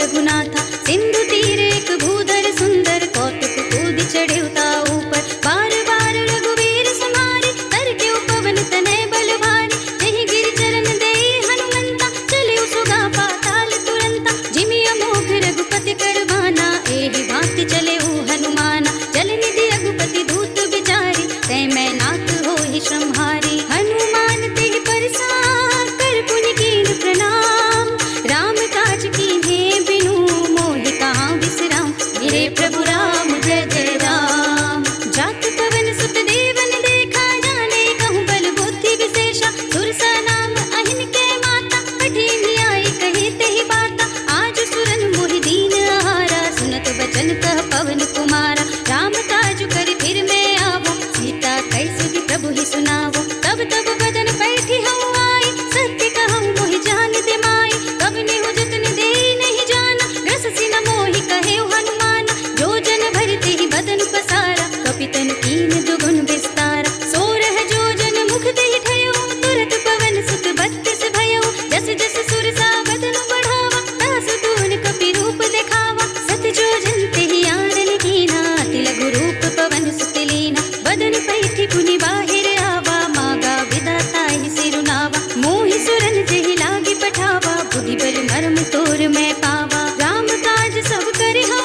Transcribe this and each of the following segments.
रघुनाथा। सिंधु तीर एक भूधर सुंदर, कौतुक कूद चढ़ेवता ऊपर। बार बार रघुवीर समारे, कर के पवन तनय बल भारी। जहि गिर चरण दे हनुमंता, चले सुगा पाताल तुरंता। जिमि अमोघ रघुपति कर बाना, एहि भांति चले हनुमाना। जल निधि रघुपति दूत बिचारी, तै मैं नाथ होहि श्रमहारी। हनुमान तेहि परसार, कर पुनि कीन प्रणाम। राम काज कीन्हे बिनु, मोहि कहाँ विश्राम। मेरे प्रभु राम जय जय राम। जात पवन सुत देवन देखा, जाने कहूँ बल बुद्धि विशेषा। सुरसा नाम अहिन के माता, कठिन आई कही तेहि बाता। आज सुरन मोहि दीन आहारा, सुनत बचन कह पवन कुमारा। राम काज कर फिर मैं आवो, सीता कैसुति प्रभु ही सुनावो। तब तब बदन बैठी हूँ आई, सत्य कहूँ मोहि जान दे माई। कब नेहु जतन दे नहीं जाना, रस सिन मोहि कहे हनुमान। जो जन भरते ही बदन पसारा, कपितन कीन दुगुन विस्तारा। सोरह जो जन मुख देहि ठयो, तुरत पवन सुत बत्तीस भयो। जस जस सुरसा बदन बढ़ावा, तास तून कपि रूप दिखावा। सत जो जन तेहि आनन कीना, अति लघु रूप पवन सुत लीना। बदन पैठी पुनि बाहिर आवा, मागा विधाता ही सिरुनावा। मोहि सुरन जेहि लागी पठावा, बुद्धि बल मर्म तोर मैं पावा। राम काज सब करे हूँ,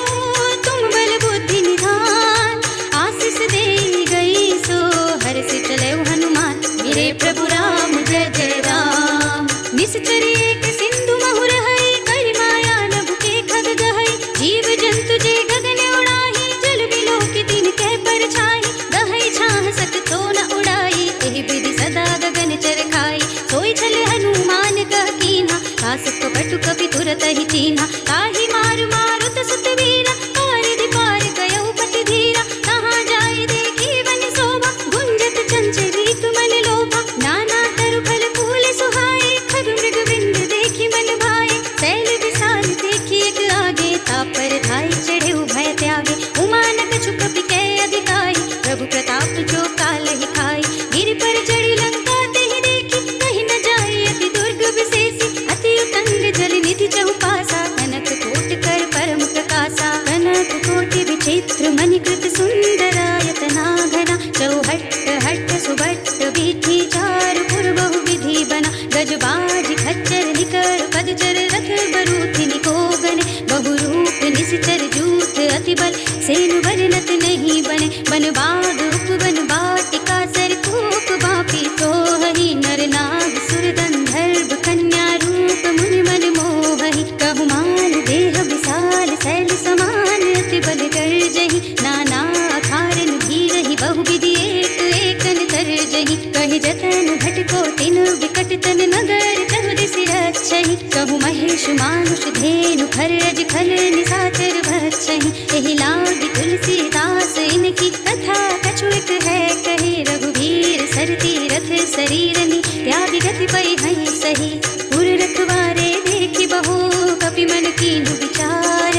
तुम बल बुद्धि निधान। आशीष दे गई सो, हर से चले हनुमान। मेरे प्रभु राम जय जय राम। निश्चर एक सिंधु महु रहई, कर माया नभ के खग गहई। जीव जंतु जे गगन उड़ाही, जल बिलो की दिन के परछाई। गहई छाह सक तो न उड़ाई, एहि विधि सदा गगन चर खाई। सोई छल हनुमान कह कीन्हा, तास कपटु कपि तुरत ही चीन्हा। ताहि मार मारुत सुत वीरा, पारिधि पार गयउ पति धीरा। कहाँ जाय देखी वन शोभा, गुंजत चंचरित मन लोभा। नाना तरु फल फूल सुहाए, खग मृग बिंद देखी मन भाए। शैल विशाल देखी एक आगे, तापर धाय चढ़े भय त्यागे। उमानक छुक कपि अधिकाई, प्रभु प्रताप जो काल ही खाई। गिर पर चढ़ी लंका तेहि देखी, कहीं न जाए अति दुर्ग विशेषी। अति उतंग जल निधि चहुपासा, कनक कोट कर परम प्रकाशा। कनक कोटि विचित्र मणिकृत सुंदरायतना घना। चौहट्ट हट्ट सुबट्ट बीठी, चार पुर बहु विधि बना। गजबाज खच्चर निकर पदचर, रथ बरूथ निकोगने। बहुरूप निश्चर जूथ अति बल, सेन वर्णत नहीं बने। बन बाग उपवन बाटिका, सर कूप बापी सोहहि। नर नाग सुर गंधर्व कन्या, रूप मुनि मन मोहहि। कहु माल देह विशाल, शैल समान अति बल गर्जहि। नाना अखारन भीरहि, बहु विधि एक एकन तरजहि। कहि जतन घटको तिन विकट तन, नगर चहु दिसि रक्षहि। कहु महेश मानुष धेनु, खरज खल निशाचर भक्षहि। एहि लागी तुलसीदास, इनकी कथा कछु एक है कही। रघुवीर सर तीरथ शरीरनि, त्याग गति पै हई सही। पुर रखवारे देखी बहु, कपि मन कीन्हु विचार।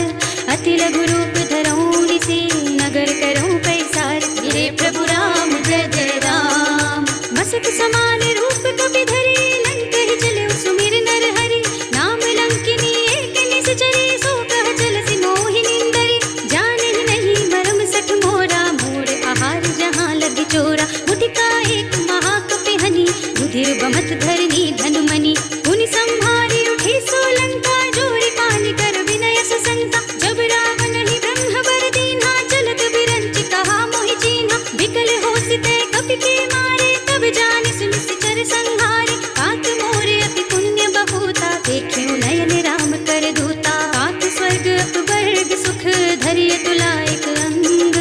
अति लघु रूप धरऊँ निसि, नगर करऊँ पैसार। मेरे प्रभु राम जय जय राम। मसक समान रूप कपि धरि, लंक ही चले सुमिर नर हरि। नाम लंकिनी एक निश्चरी, सो कह चलसि मोहि निंदरी। जाने नहीं मरम सठ मोरा, मोर आहार जहाँ लग चोरा। मुटिका एक महाकपि हनि, रुधिर बमत धरनी धनुमनि। पुनि संहारी उठी सोलंका, जोरी पानी कर विनय ससंका। जब रावण ही ब्रह्म बर दीन्हा, चलत बिरंचि कहा मोहि चीन्हा। विकल होसिते कपि के मारे, तब जानि सुनि निश्चर संहारे। कात मोरे अति पुण्य बहुता, देखियो नयन राम कर दूता। कात स्वर्ग अपवर्ग सुख, धरिय तुला एक अंग।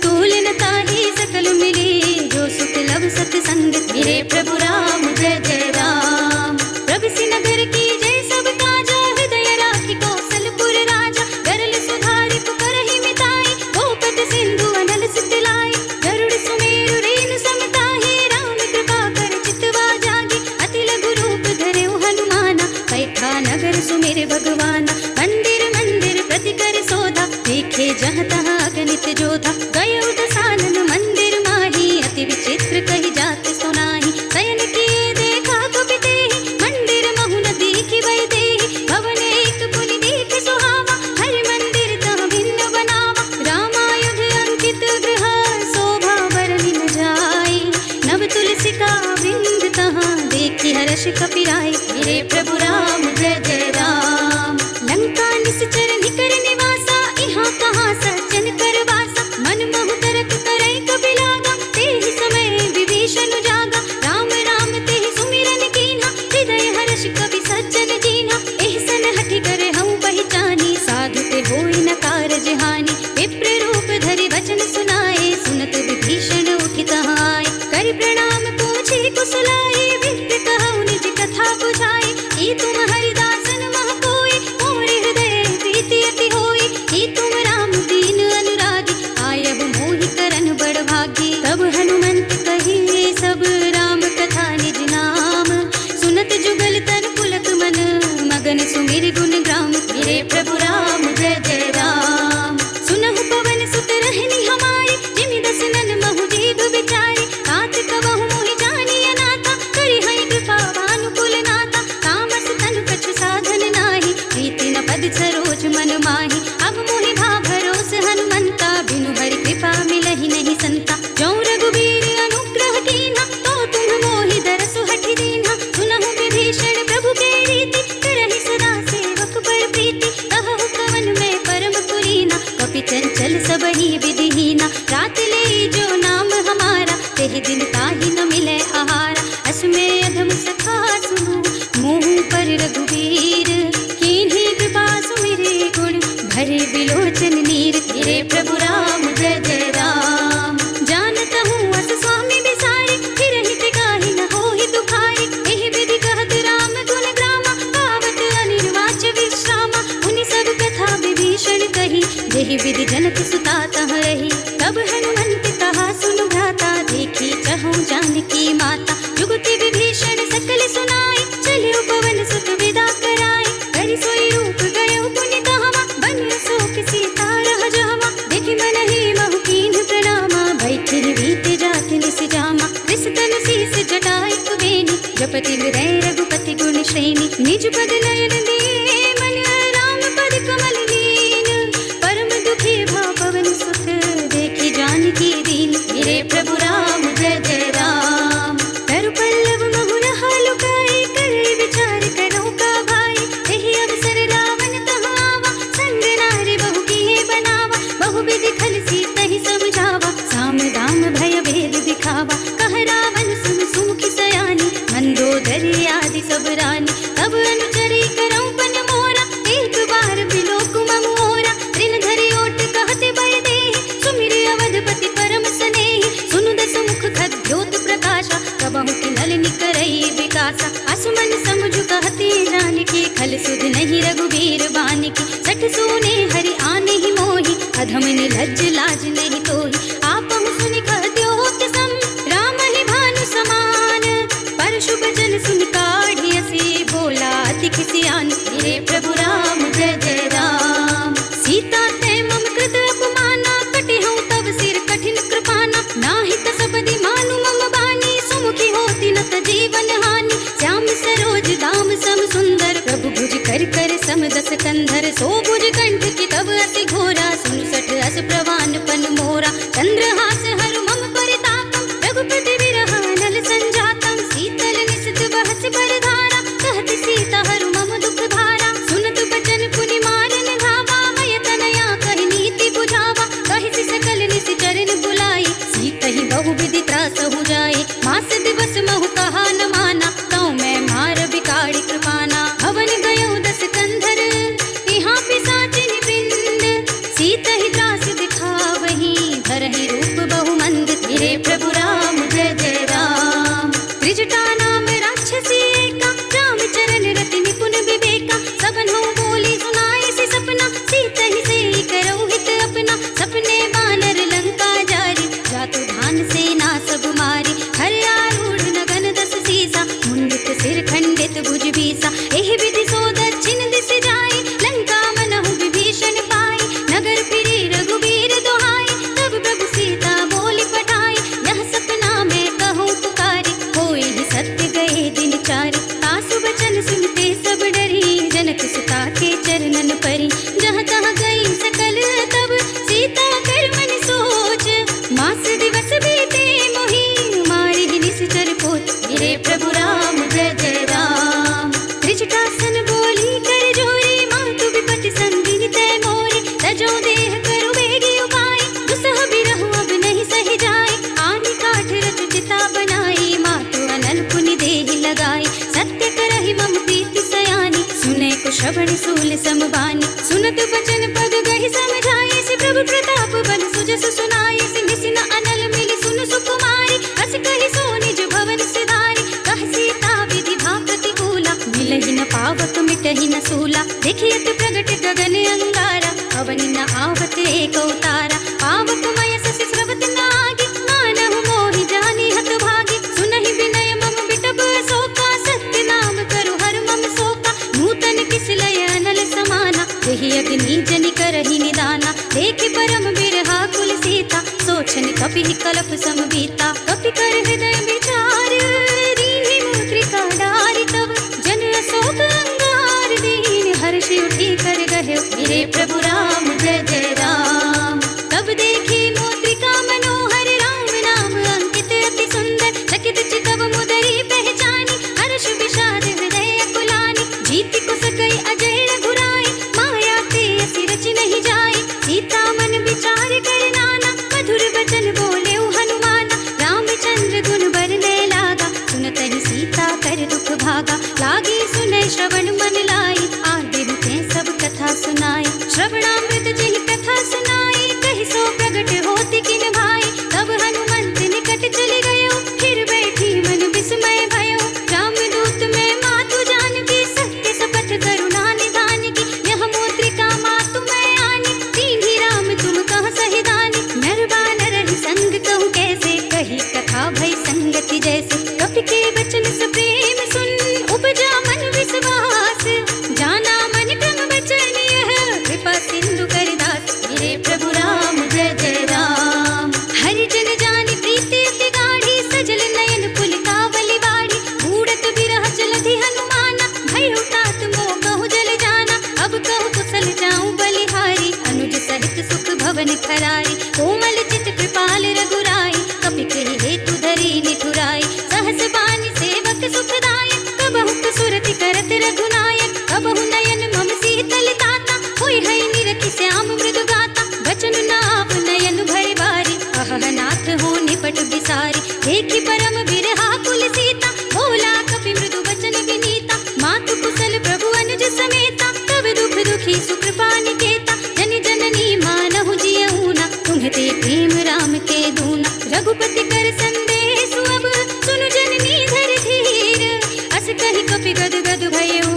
तुलन ताहि सकल मिली, जो सुख लब सत्संग। मेरे प्रभु राम जय जय राम। प्रभु नगर की जय सब काजा, हृदय राखी कौशलपुर राजा। गरल सुधारि पुकारहि मिताई, गोपद सिंधु अनल सित लाई। गरुड़ सुमेरु रेनु समताहि, राम कृपा कर चितवा जागी। अति लघु रूप धरऊ हनुमाना, बैठा नगर सुमेर भगवाना। मंदिर मंदिर प्रति कर सोधा, देखे जहाँ तहाँ अगणित जोधा। गयो दसानन मंदिर माही, अति विचित्र कही जात सुनाही। शयन किए देखा कपि तेहि, मंदिर महु न देखि वै देहि। भवन एक पुनि देख सुहावा, हर्ष कपिराय। मेरे प्रभु राम जय जय राम। लंका निश्चर निकर निवासा, यहाँ कहाँ सज्जन कर वासा। मन मोह तरक करई कबि लागा, तेहि समय विभीषण जागा। राम राम तेहि सुमिरन कीन्हा, हृदय हर्ष कपि सज्जन दीन्हा। एहसन हठि करे हऊँ पहिचानी, साधु ते होई न कारज हानि। विप्र रूप धरि वचन सुनाए, सुनत विभीषण उठि तहाँ आए। करि प्रणाम पूछे कुशलाए, विप्र कहु निज कथा बुझाए। ई तुम हरिदासन मह कोई, मोर हृदय प्रीति अति होई। ई तुम राम दीन अनुरागी, आयहु मोहि करन बड़ भागी। तब हनुमंत कहिए सब राम कथा निज नाम, सुनत जुगल तन पुलक मन, मगन सुमिर गुण ग्राम। मेरे प्रभु राम जय जय राम। सुनहु पवन सुत रहनी हमारी, जिमि दसनन महु जीव बिचारी। तात कबहु मोहि जानिय नाथा, करि हई कृपा भानुकुल नाथा। तामस तनु कछु साधन नाही, प्रीति न पद सरोज मन माही। अब मोहि भा भरोस हनुमंता, बिनु हरि कृपा मिलहि नहीं संता। जौं रघुबीर अनुग्रह कीन्हा, तो तुम मोहि दरसु हठि दीन्हा। सुनहु विभीषण प्रभु के रीति, करहि सदा सेवक बड़ प्रीति। कहु कवन में परम पुरीना, कपि चंचल सबहि विधिहीना। रात ले जो नाम हमारा, तेहि दिन ताहि न मिले आहारा। असमय अधम सखा सुनु, मुँह पर रघुबीर। कीन्ही कृपा सुमिरे गुण, भरे बिलोचन नीर। मेरे प्रभु राम जय जय राम। जानत हूँ अस स्वामी बिसारी, फिर हित गाहि न होहि दुखारी। एहि विधि कहत राम गुण ग्रामा, गावत अनिर्वाच विश्रामा। उनि सब कथा विभीषण कही, जेहि विधि जनक सुता तह रही। तब हनुमंत कहा सुनु भ्राता, देखी चहु जानकी माता। जुगति विभीषण सकल सुनाई, चलियो पवन सुत विदा कराई। करि सोई रूप गयो पुनि कहावा, बनियो शोक सीता रह जावा। देखि मनहि महु कीन्ह प्रणामा, बैठि बीते जात निस जामा। विसतन शीस जटाई कुबेनी, जपति हृदय रघुपति गुण श्रेणी। निज पद नयन दिए मन, राम पद कमल लीन। परम दुखी भा पवन सुत, देखि जानकी दीन। मेरे प्रभु राम जय जय राम। तरु पल्लव महु रहा लुकाई, करे विचार करो का भाई। एहि अवसर रावण तहाँ आवा, संग नारी बहु किए बनावा। बहु विधि खल सीतहि समझावा, साम दाम भय भेद दिखावा। कह रावण सुन सुमुखी सयानी, मंदोदरी आदि सब रानी। तब अनुचरी करऊं पन मोरा, एक बार बिलोक मम ओरा। ऋण धरि ओट कहते बय देहि, सुमिर अवधपति परम स्नेहि। सुनु दस मुख खद्योत प्रकाशा, कबहु किन्नल निकरई विकासा। असमन समझु कहते जानकी, खल सुध नहीं रघुबीर बानिकी। सठ सोने हरि आने ही मोहि, अधम निर्लज्ज लाज नहीं तोहि। आपहु सुनि कहद्योत सम, राम ही भानु समान। परशु बचन सुनि काढ़ियसि, बोला अति किसियान। मेरे प्रभु राम जय जय राम। सीता ते मम कृत अपमाना, कटिहउँ तब सिर कठिन कृपाना। नाहित सपदि मानु मम बानी, सुमुखी होती न त जीवन हानि। श्याम सरोज दाम सम सुंदर, प्रभु भुज कर कर सम दस कंधर। सो भुज कंठ की तब अति घोरा, सुनु सठ अस प्रवान पन मोरा। चंद्रहास हरु मम परितापम, रघुपति विरह नल संजातम। शीतल निशित बहस बरधारा, कहत सीता हरु मम दुख भारा। सुनत बचन पुनि मारन धावा, मय तनया कहि नीति बुझावा। कहि सकल निस चरण बुलाई, सीतहि बहु विधि त्रासहु जाई। मास दिवस महु कहा न माना, तौ मैं मार बिगाड़ी कृपाना। हवन गयो दस कंधर, यहाँ पिशाचिनि वृंद। सीतहि त्रास दिखावहीं, धरहि रूप बहु मंद। मेरे प्रभु राम जय जय राम। त्रिजटा नाम राक्षसी एका, राम चरण रति निपुण विवेका। सबन हो बोली सुनाए से सपना, सीतहि सेई करौ हित अपना। सपने बानर लंका जारी, जातु धान सेना सब मारी। हर आरूढ़ नगन दस सीसा, मुंडित सिर खंडित भुज बीसा। एहि विधि सो दक्षिण दिस जाई, लंका मनहु विभीषण पाई। नगर फिरे रघुबीर दुहाई, तब प्रभु सीता बोली पठाई। यह सपना मैं कहूँ पुकारी, होई ही सत्य गए दिन चारि। तासु बचन सुनते सब डरी, जनक सुता के चरणन परी। जहाँ तहाँ गई सकल तब, सीता कर मन सोच। मास दिवस बीते मोहि, मारि निश्चर पोत। मेरे प्रभु राम जय जय राम। श्रवण सूल समबानी, सुनत बचन पद गहि समझाए, से प्रभु प्रताप बन सुजस सुनाए, सिंह सिन अनल मिली सुन सुकुमारी, अस कहि सो निज भवन सिधारी, कह सीता विधि भा प्रतिकूला, मिलहि न पावक मिटहि न सूला, देखियत प्रगट गगन अंगारा, अवनि न आवत एक अवतारा, पावक मय ससि स्रवत नागी, मानहु मोहि जानि हत भागी, सुनहि विनय मम बिटप शोका, सत्य नाम करु हर मम शोका, नूतन किस लय अनल समाना, देहि अग्नि जनि करहि निदाना, देखि परम बिरहा कुल सीता, सोचन कपि कलप समबीता, कपि कर हृदय विचार, दीन्हि मुद्रिका डारि तब, जन अशोक अंगार दीन, हर्षि उठी कर गहे मेरे प्रभु राम जय जय राम। तब देखी मुद्रिका मनोहर, राम नाम अंकित अति सुंदर, चकित चितव मुदरी पहचानी, हर्ष विषाद हृदय अकुलानी, जीति को सकई अजय रघुराई, माया ते असी रच नहीं जाए, सीता मन विचार कर नाना, मधुर वचन बोले हनुमाना, रामचंद्र गुण बरने लागा, सुनतहि सीता कर दुख भागा, लागी सुने श्रवण मन लाई, आगे ते सब कथा सुनाई, श्रवणामृत जहि कथा सुनाई, कहि सो प्रगट होति किन भाई, तब हनुमंत निकट चले गयो, फिर बैठी मन विस्मय भयो, रामदूत में मातु जानकी, सत्य सपथ करुणा निधान की, यह मुद्रिका मातु मैं आनी, दीन्हि राम तुम कह सहि दानी, नर बानर ही संग कहूँ कैसे, कही कथा भई संगति जैसे, कपि के वचन सप्रेम सुन, उपजा मन विश्वास, जाना मन क्रम वचन यह, कृपा सिंधु करिदास, मेरे प्रभु राम जय जय राम। हरि जन जानि प्रीति अति गाढ़ी, सजल नयन पुलकावली बाढ़ी, बूढ़त बिरह जलधि हनुमाना, भय तात मोह कहूँ जल जाना, अब कहूँ कुशल जाऊँ बलिहारी, अनुज सहित सुख भवन खरारी, कोमल चित कृपाल रघुराई, कपि कहि हेतु धरी निठुराई, सहस बानी सेवक सुखदायक, कबहु सुरति करत रघुनायक, कबहु नयन मम शीतल ताता, होय है निरखि श्याम मृदु गाता, बचन नाव नयन भय बारी, अहह नाथ हो निपट बिसारी, देखि परम बिरहा कुल सीता, बोला कपि मृदु वचन विनीता, मातु कुशल प्रभु अनुज समेता, तब दुख दुखी सुकृपा निकेता, जन जननी मानहु जियऊना, तुम्हते प्रेम राम के दूना, रघुपति कर संदेश अब, सुनु जननी धर धीर, अस कहि कपि गद गद भयऊ,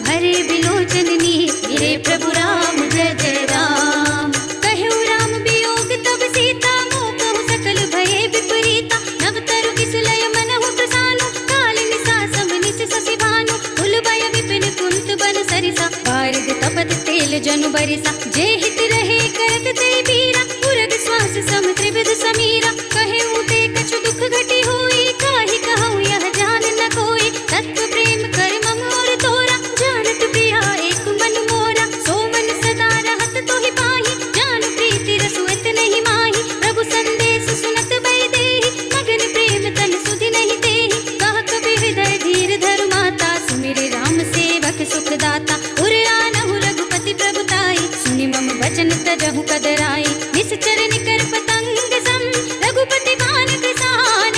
भरे बिलोचन नीर, मेरे प्रभु राम जय जय राम। कहु राम वियोग तब सीता, मोह कहु सकल भये विपरीता, नव तरु किस लय मनहु प्रसानु, काल निसा सम निस शशि भानु, कुल भय विपिन कुंत बन सरिसा, बारिद तपत तेल जनु बरिसा, जे हित रहे करत ते बीरा, उरग श्वास सम त्रिविध समीरा, कहे ऊते कछु दुख घटी होई, काहि कहूँ यह जान न कोई, तत्व प्रेम कर मम और तोरा, जानत प्रिया एक मन मोरा, सो मन सदा रहत तोहि पाही, जान प्रीति रसुएत नहीं माही, प्रभु संदेश सुनत बै देहि, मगन प्रेम तन सुधि नहीं तेहि, कह कबि हृदय धीर धरु माता, सुमिर राम सेवक सुख दाता, उर आनहु रघुपति प्रभुताई, सुनि मम वचन तजहु कदराई, निश्चर निकर पतंग सम, रघुपति बान किसान,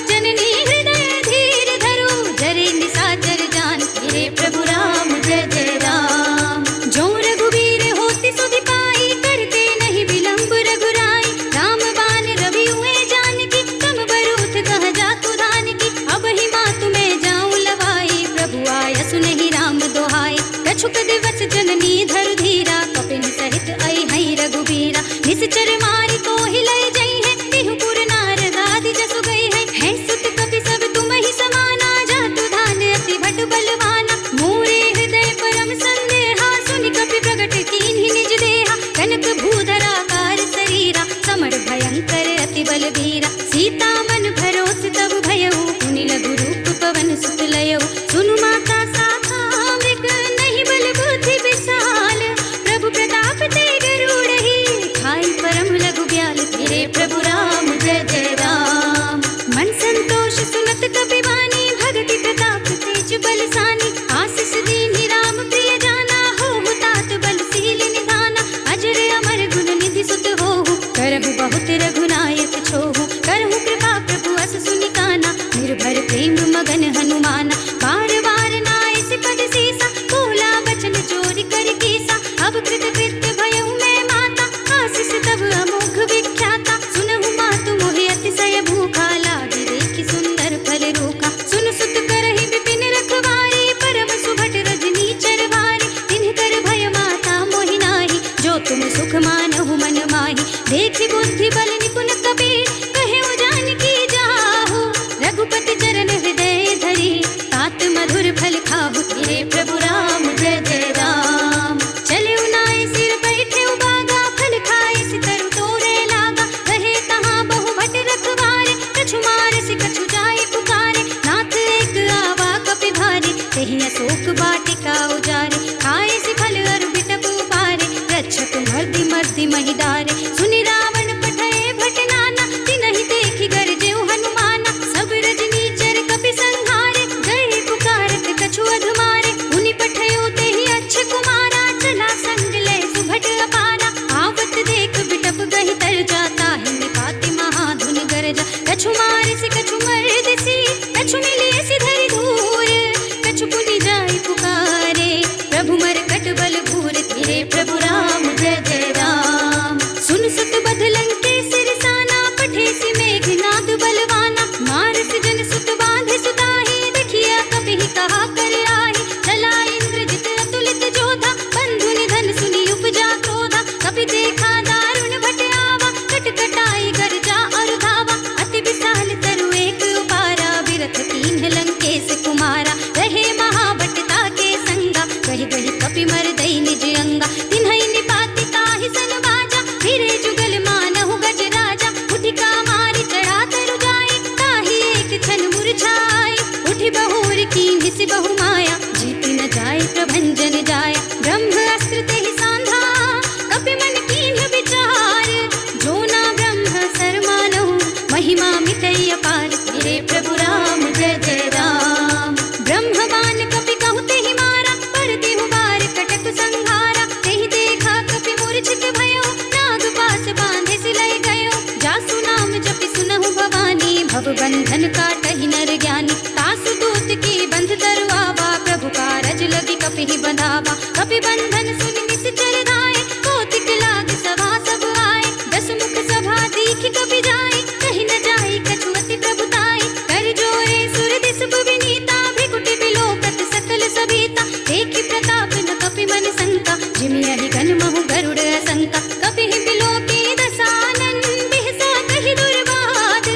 जननी हृदय धीर धरु, जरे निशाचर जान, मेरे प्रभु राम जय जय राम। जो रघुवीर होति सुधि पाई, करते नहीं विलंब रघुराई, राम बान रवि हुए जानकी, कम बरूथ कह जातु धानकी, अब ही मातु में जाऊं लवाई, प्रभु आय सुनहि राम दोहाई, कछुक दिवस जननी धरु धीरा, कपिन सहित आई हई रघुबीरा, निश्चर मारी को हिलय जई है, बिहुपुर नारद आदि जसु गई है सुत कपि सब तुम ही समाना, जातु धान अति भट बलवाना, मोरे हृदय परम संदेहा, सुनि कपि प्रगट कीन्हि निज देहा, कनक भूधरा कार शरीरा, समर भयंकर अति बलबीरा, सीता मन भरोस तब भयऊ, पुनि लघु रूप पवन सुत लयऊ, सुनु माता साखा मृग नहीं बल बुद्धि विस कीन्हि से बहु माया, जीति न जाय प्रभंजन जाय। ब्रह्म अस्त्र तेहि सांधा, कपि मन कीन्हि विचार। जो ना ब्रह्म सर मानहु, महिमा मितई अपार। मेरे प्रभु राम जय जय राम। ब्रह्म बाण कपि कहु तेहि मारा, पर देहु बार कटक संहारा। तेहि देखा कपि मूर्छित भयो, नाग पास बांधे सिलय गयो। जासु नाम जपि सुनहु भवानी, भव बंधन काटहि नर ज्ञानी। तासु दूत की बंध तरुआवा, प्रभु कारज लगी कपिहि बंधावा। कपि बंधन सुनि निश्चर धाये, कौतिक लाग सभा सब आए। दस मुख सभा दीखि कपि जाए, कहि न जाए कछु अति प्रभुताई। कर जोरे सुर दिसुब विनीता, भृकुटि बिलोकत सकल सभीता। देखि प्रताप न कपि मन शंका, जिमियहि गण महु गरुड़ असंका। कपिहि बिलोकी दसानन, बिहसा कहि दुर्वाद।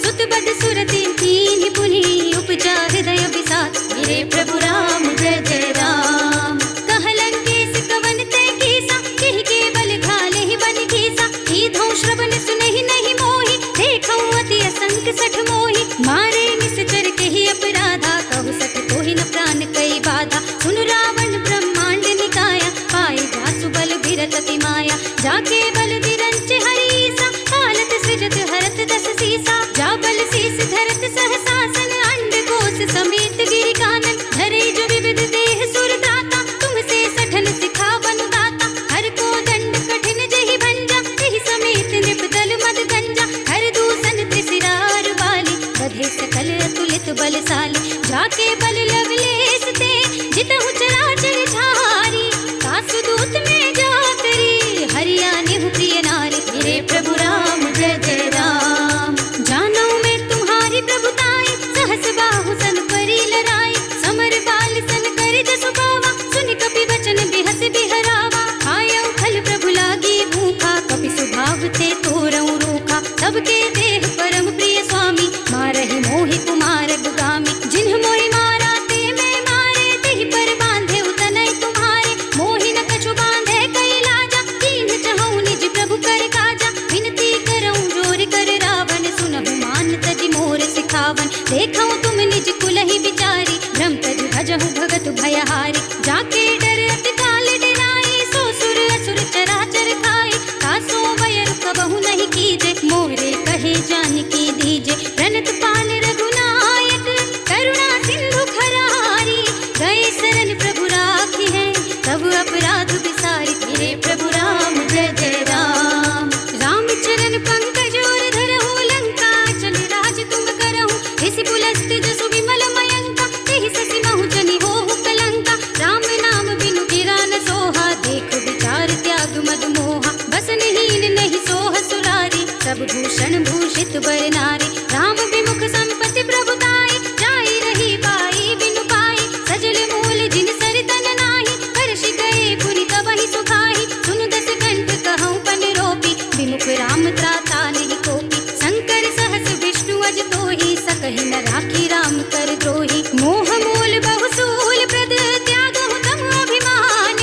सुत बद सुरति कीन्हि पुनि, उपजा हृदय विषाद। मेरे प्रभु राम जय जय राम। कहलन केस कवन तै कीसा, केहि केवल घालेहि बन घीसा। कीधौ श्रवण सुनहि नहीं मोहि, देखौ अति असंक सठ मोहि। मारे निश्चर केहि अपराधा, कहु सठ कोहि न प्राण कई बाधा। सुनु रावण ब्रह्मांड निकाया, पाए जासु बल बिरत अति माया। जाके बल बिरंच हरीसा, पालत सृजत हरत दस सीसा। जा बल शीस धरत सहसासन, अंड कोश समेत गिरि कानन। धरे जो विविध देह सुर दाता, तुमसे सठन सिखावन दाता। हर को दंड कठिन जहि भंजा, तेहि समेत नृप दल मद गंजा। हर दूषण त्रिशिरार बाली, बधे सकल अतुलित बलशाली। जाके बल लवलेश ते, जितहु चराचर झारी। तासु दूत में जाकरी, हरिया निहु प्रिय नारी। मेरे प्रभु राम जय जय राम। जानो मैं तुम्हारी प्रभुताई, सहस बाहु सन परी लड़ाई। समर बाल सन कर जसु पावा, सुनि कपि वचन बिहस बिहरावा। आयौ खल प्रभु लागी भूखा, कपि सुभाव ते तोरऊ रूखा। सबके देह परम प्रिय स्वामी, मारहि मोहि कुमार दुगामी। जिन्ह मोहि मारा ते मैं मारे, तेहि पर बांधे उतनय तुम्हारे। मोहि न कछु बांधे कई लाजा, कीन्ह चहु निज प्रभु कर काजा। विनती करऊं जोर कर रावण, सुनहु मान तजि मोर सिखावन। देखऊं तुम निज कुलहि विचारी, भ्रम तजि भजहु भगत भयहारी। जाके डर अति काल डराई, सो सुर असुर चराचर खाई। तासो वयर कबहु नहीं कीजे, मोरे कहे जानकी दीजे। प्रणत पाल रघुनायक, करुणा सिंधु खरारी। गए शरण प्रभु राखी है, तब अपराध विसारी। मेरे प्रभु राम जय जय राम। राम चरण पंकज और धरहु, लंका चल राज तुम करहु। इसी पुलस्त जसु विमल मयंका, तेहि ससि महु जनि होहु कलंका। राम नाम बिनु गिरा न सोहा, देख विचार त्याग मद मोहा। बसनहीन नहीं सोह सुरारी, सब भूषण भूषित बर नारी। राम विमुख संपत्ति प्रभुताई, जाई रही पाई बिनु पाई। सजल मूल जिन सर तन नाही, हर्षि गए पुनि तबहि सुखाई। सुनु दस कंठ कहऊं पन रोपी, विमुख राम त्राता नहीं कोपी। शंकर सहस विष्णु अज तोहि, सकहि न राखी राम कर द्रोही। मोह मूल बहुसूल प्रद, त्यागहु तम अभिमान।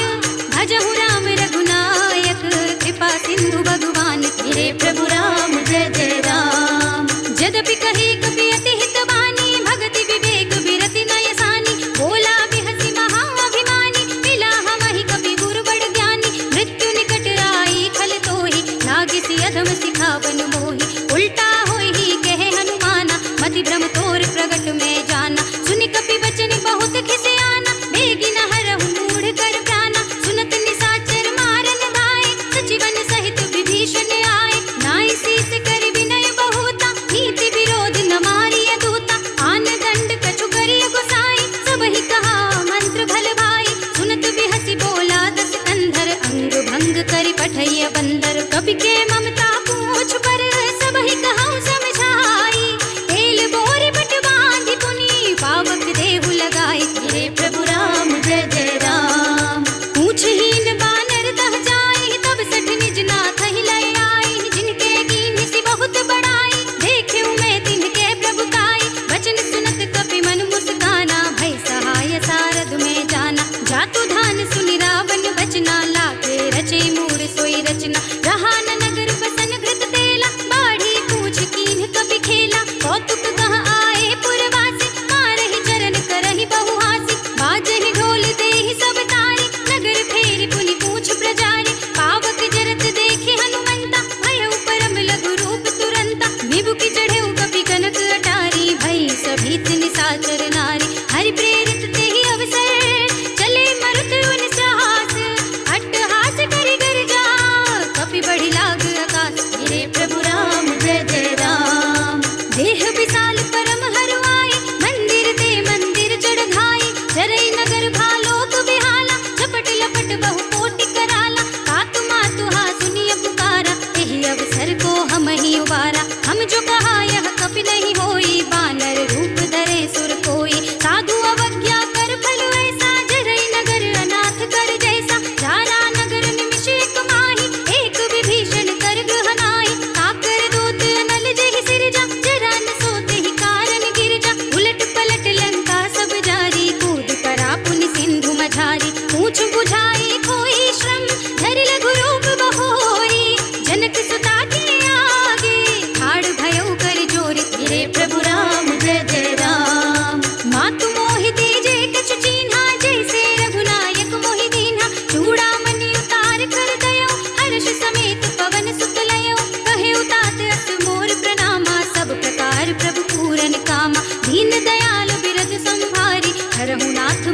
भजहु राम रघुनायक, कृपा सिंधु भगवान। मेरे प्रभु राम जय जय राम।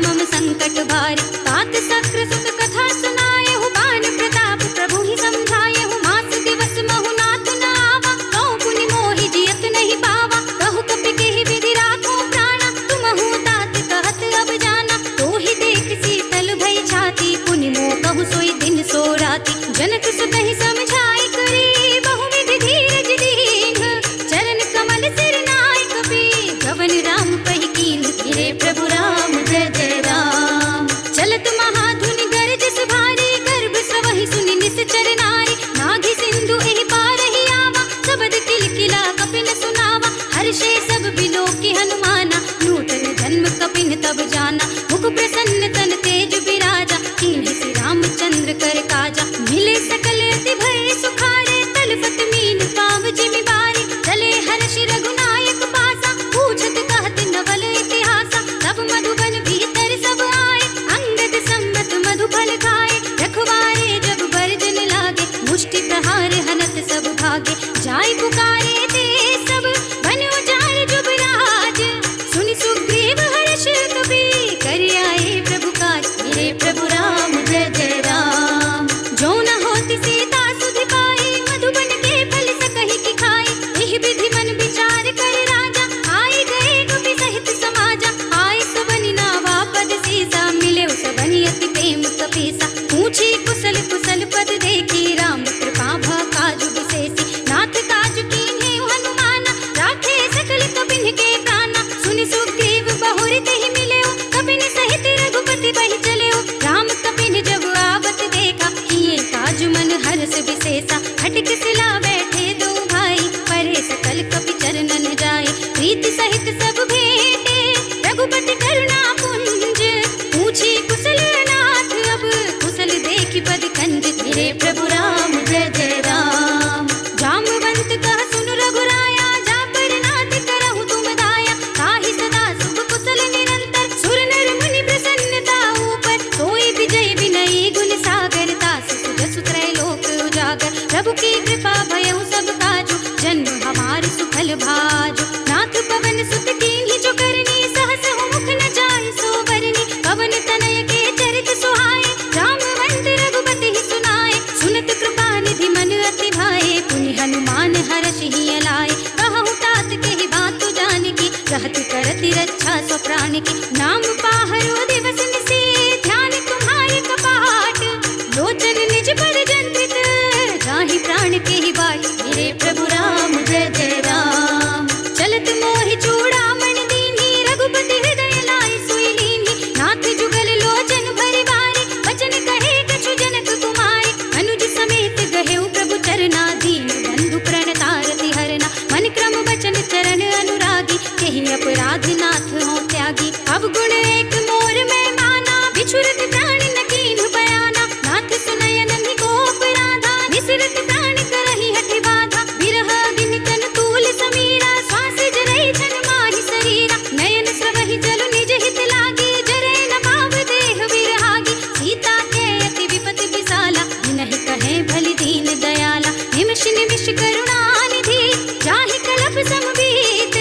मम संकट भारी। तात सक्र सुत कथा सुनाए हूँ, बान प्रताप प्रभु ही समझाए हूँ। मास दिवस महु नाथ न आवा, कौ पुनि मोहि जियत नहीं पावा। कहु कपि केहि विधि राखो प्राणा, तुमहु तात कहत अब जाना। तो ही देख शीतल भई छाती, पुनि मोह कहु सोई दिन सो राती। जनक सुत ही समझाई करी, बहुविधि धीरज दीन। चरण कमल सिर नाय कपि, गवन राम पहि कीन। गिरे प्रभु राम जय जय राम। चलत महाधुनि गरजस भारी, गर्भ स्रवहि सुनि निश्चर नारी। नाघि सिंधु एहि पारहि आवा, सबद किलकिला कपिन सुनावा। हर्षे सब बिलोकि हनुमाना, नूतन जन्म कपिन तब जाना। मुख प्रसन्न तन तेज बिराजा, कीन्हि श्री रामचंद्र कर काजा। मिले सकल अति भय सुखारे, तलपत मीन पाव जिमि बारी। चले हर्षि रघुनायक पासा, पूछत कहत नवल इतिहासा। तब मधुबन भीतर सब आए, अंगद सम्मत मधु फल खाए। रखवारे जब बरजन लागे, मुष्टि प्रहार हनत सब भागे। जाय पुकारे ते सब, बन उजाड़ जुबराज। सुनि सुग्रीव हर्ष कपि, कर आए प्रभु काज। मेरे प्रभु राम जय जय राम। जो न होती सीता सुधि पाई, मधुबन के फल सकहि की खाई। एहि विधि मन विचार कर राजा, आई गए कपि सहित समाजा। आय सबनि नावा पद सीसा, मिले सबनि अति प्रेम कपीसा। पूछी कुशल कुशल पद देखी, राम कृपा भा काजु विशेषी। नाथ काजु कीन्हे हनुमाना, राखे सकल कपिन के प्राणा। सुनि सुग्रीव बहुरि तेहि मिलेउ, कपिन सहित रघुपति बहि चलेउ। राम कपिन जब आवत देखा, किए काजु मन हर्ष विशेषा। खटक सिला बैठे दो भाई, परे सकल कपि चरणन जाए। प्रीति सहित सब भेंटे, रघुपति करुणा पुंज। पूछी कुशल नाथ अब, कुशल देखि पद कंज। मेरे प्रभु राम जय जय राम। जामवंत कह सुन रघुराया, जा पर नाथ करहु तुम दाया। ताहि सदा शुभ कुशल निरंतर, सुर नर मुनि प्रसन्नता ऊपर। सोई विजय विनयी गुण सागर, तास सुजसु त्रैलोक उजागर। प्रभु की कृपा भयउ सब काजु, जन्म हमार सुफल भाजु। नाथ पवन सुत कीन्हि जो करनी, सहस मुख न जाय सो बरनी। पवन तनय के चरित सुहाए, रामवंत रघुपति ही सुनाए। सुनत कृपा निधि मन अति भाए, पुनि हनुमान हर्षि ही अलाए। कहु तात केहि बात जानकी, कहत करति रक्षा सो प्राण की। नाम पाहरो दिवस निशि, ध्यान तुम्हारे कपाट। लोचन निज पर जंत्रित, जाहि प्राण केहि बाट। मेरे प्रभु राम जय जय राम। चलत मोहि चूड़ामणि दीन्हि, रघुपति हृदय लाय सोई लीन्हि। नाथ जुगल लोचन भरि बारी, वचन कहे कछु जनक कुमारी। अनुज समेत गहेउ प्रभु चरना, दीन बंधु प्रणतारति हरना। मन क्रम वचन चरण अनुरागी, केहि अपराध नाथ हो त्यागी। अब गुण एक मोर में माना, बिछुरत प्राण न कीन्हु बयाना। नाथ सुनय नन्हि को अपराधा, निसरत प्राण करहि हठि बाधा। बिरह अग्नि तन तूल समीरा, श्वास जरई छन माहि शरीरा। नयन स्रवहि जल निज हित लागी, जरै न पाव देह विरहागी। सीता के अति विपति विसाला, जिनहि कहे भलि दीन दयाला। निमिष निमिष करुणा निधि, जाहि कलप समबीत।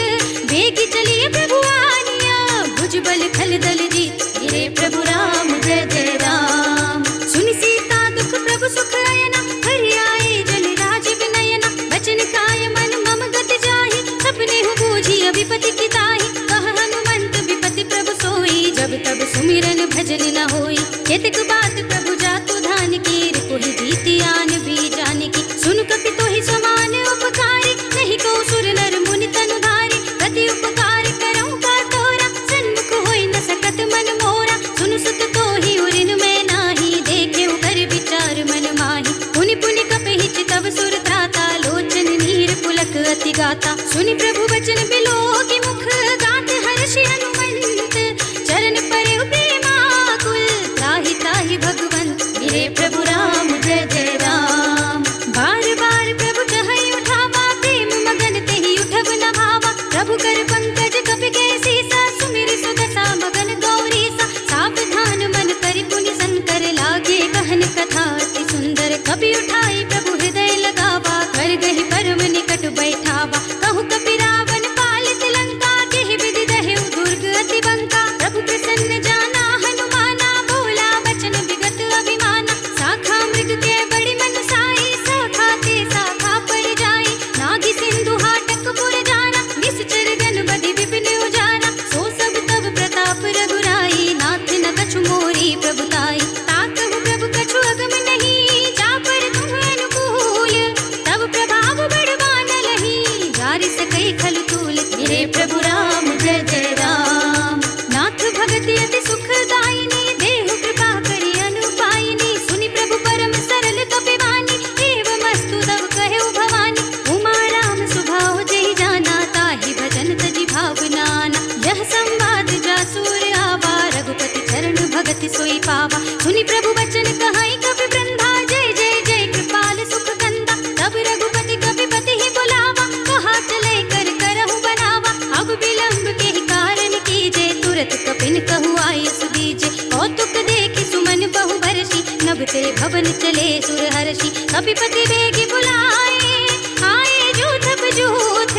बेगी चलिए प्रभु आनिया, भुजबल खल दल जीत। मेरे प्रभु राम जय जय राम। सुनि सीता दुख प्रभु सुख अयना, हरि आए जल राज विनयना। बचन काय मन मम गत जाहि, सपने हु बूझी विपति की ताहि। कह हनुमंत विपति प्रभु सोई, जब तब सुमिरन भजन न होई। केतक बात प्रभु जातु धान की, रिपुहि जीति आन भी जानकी। सुन कपि तोहि समान उपकारी, नहीं को सुर नर मुनि तनु धारी। प्रति उपकार करऊं का तोरा, सन्मुख होई न सकत मन मोरा। सुन सुत तोहि उरिन में नाही, देखे कर विचार मन माही। पुनि पुनि कपहि चितव सुर त्राता, लोचन नीर पुलक अति गाता। सुनि प्रभु वचन बिलोकि मुख, गात हर्षि हनुमंत। चरण परेउ प्रेमाकुल, त्राहि त्राहि भगवंत। मेरे प्रभु राम जय जय राम। अति अति सुखदायिनी, देहु कृपा करि अनुपायिनी, सुनि प्रभु परम सरल कपिवानी, एवमस्तु तव कहु भवानी। उमा राम सुभाव जेहि जाना, ताहि भजन तजि भावनाना। यह संवाद जासुर आवा, रघुपति चरण भगति सोई पावा। सुनि प्रभु वचन कहाई कपि वृंदा, जय जय जय कृपाल सुख कंदा। तब रघुपति कपिपति ही बुलावा, कहा चले कर करहु बनावा। अब विलंब के ही कारण कीजे, तुरत कपिन कहु आय सुदीजे। कौतुक देखि सुमन बहु बरसी, नभ ते भवन चले सुर हर्षि। कपिपति वेगी बुलाए, आए जूथ बजूथ,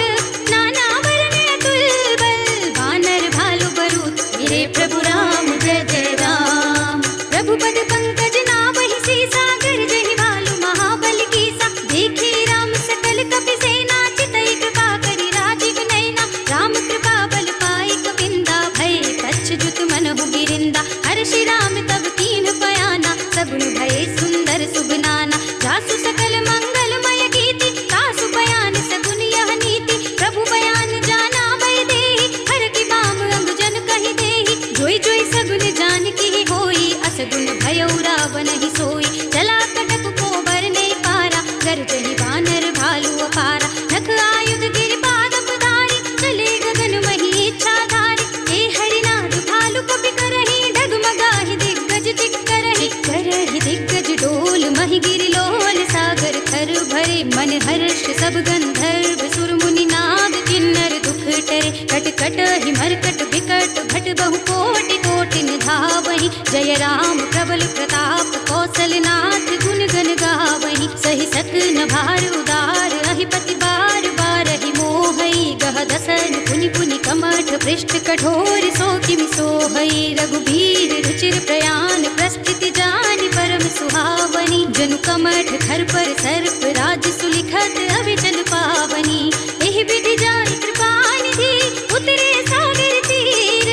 नाना वरन अतुल बल, वानर भालु बरूथ। मेरे प्रभु राम जय जय राम। प्रभु पद पंकज नावहि सीसा, गरजहि भालु महाबल कीसा। देखी राम सकल कपि सेना, चितई कृपा करि राजीव नयना। राम कृपा बल पाई कपिंदा, भय कच्छुत मनहु गिरिंदा। हर्षि राम तब कीन्ह बयाना, सगुन भये सुंदर सुबनाना। जासु सकल मंगलमय गीति, तासु बयान सगुन यह नीति। प्रभु बयान जाना भय देहि, हर की बाम अंग जन कहि देहि। जोई जोई सगुन जान की होई, असगुन भयउ रावण ही सोई। चला कटक को बरने पारा, गरजहि वानर भालु अपारा। नख आयुध गिरि पादप धारी, चले गगन मही इच्छाधारी। हे हरिनाथ भालु कपि करहि, डगमगाहि दिग्गज चिक्करहि। करहि दिग्गज डोल, महि गिरि लोल। सागर थर भरे मन हर्ष, सब गंधर्व सुर मुनि नाग। किन्नर दुख टरे, कट कट हि मरकट बिकट। भट बहु कोटि कोटि निधावहि, जय राम प्रबल प्रताप। कौशलनाथ गुण गण गावहि, सहि सकन भार उदार। अहिपति बार बारहि मोहई, गह दसन पुनि पुनि कमठ। पृष्ठ कठोर सो किमि सोहई, रघुबीर रुचिर प्रयाण। प्रस्थिति जानि परम सुहावनी, जनु कमठ खर पर सर्प। राज सुलिखत अविचल पावनी, एहि विधि जानि कृपा निधि। उतरे सागर तीर,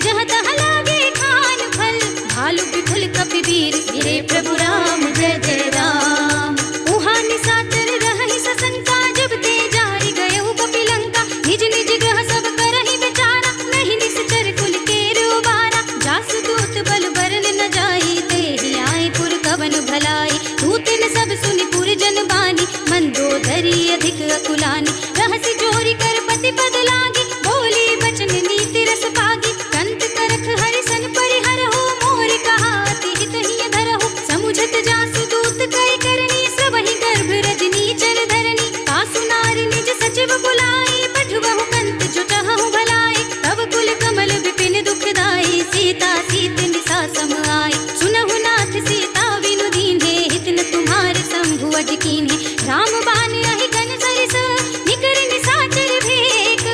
जहाँ तहाँ लागे खान फल। भालु विपुल कपि वीर, मेरे प्रभु राम जय जय राम। उहाँ निशाचर रहहि सशंका, जब ते जारि गयउ कपि लंका। निज निज ग्रह सब करहि विचारा, नहीं निश्चर कुल केर उबारा। जासु दूत बल बरन न जाई, तेहि आए पुर कवन भलाई। दूतन सब सुनि पुर जन बानी, मंदोदरी अधिक अकुलानी। रहसि जोरी कर पति पद लागी, बोली बचन नीति रस पागी। कंत करख हरिसन परिहरहु, मोर कहा अति हित हिय धरहु। समुझत जासु दूत कई करनी, सबहि गर्भ रजनी चर धरनी। तासु नारी निज सचिव बुलाई, पठवहु कंत जो चाहहु भलाई। तब कुल कमल विपिन दुखदाई, सीता सीत निसा सम आई। सुनहु नाथ सीता बिनु दीन्हे, हित न तुम्हारे शंभु अज कीन्हे। राम बान अहि गन सरिस, निकर निशाचर भेक।